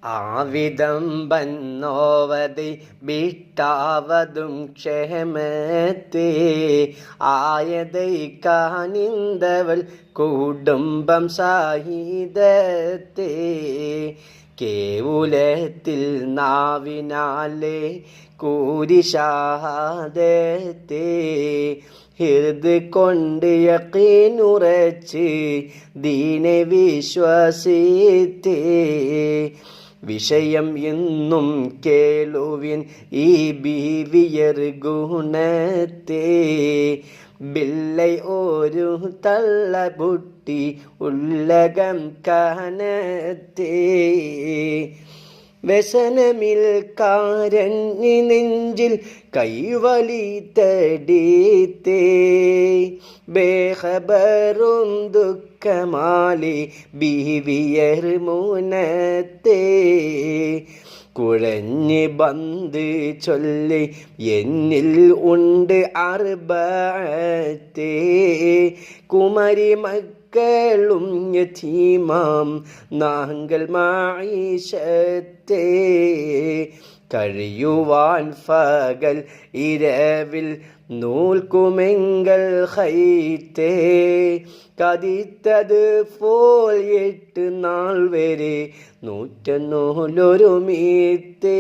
ആവിധം വന്നോവதை വിട്ടാവതും ക്ഷേമത്തേ ആയதை കാണിന്തവൾ കുടുംബം സാഹിതത്തേ കേവുലത്തിൽ നാവിനാലെ കൂരിഷാദത്തേ ഹിർദ് കൊണ്ട് യഖീനുറച്ച് ദീനെ വിശ്വസിത്തേ വിഷയം എന്നും കേളുവിൻ ഈ ബീവിയർ ഗുണത്തേ ബില്ലൈ ഒരു തള്ള ബുട്ടി ഉള്ളകം കാനത്തേ വ്യസനമിൽ കാരഞ്ഞി നെഞ്ചിൽ കൈവലി തടീത്തേ ബേഖബറും ദുഃഖമാലി ബീവിയർ മൂനത്തേ കുഴഞ്ഞ് ബന്ദ് ചൊല്ലി എന്നിൽ ഉണ്ട് അർബഅത്തേ കുമരി മക്കളും യതീമാം നാങ്കൾ മഈശത്തേ കഴിയുവാൻ ഫകൽ ഇരവിൽ നൂൽക്കുമെങ്കൽ ഹൈത്തേ കതിത്തത് പോൽ 8 നാൾ വരെ 100 മീത്തേ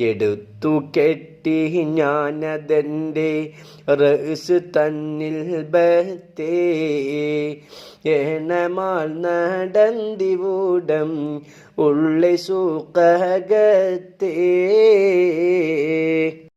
എടുത്തു കെട്ടി ഞാനതെൻ്റെ റസ് തന്നിൽ ബത്തേ ഏണമാൽ നടന്തിവൂടം ഉള്ളി സൂക്കകത്തേ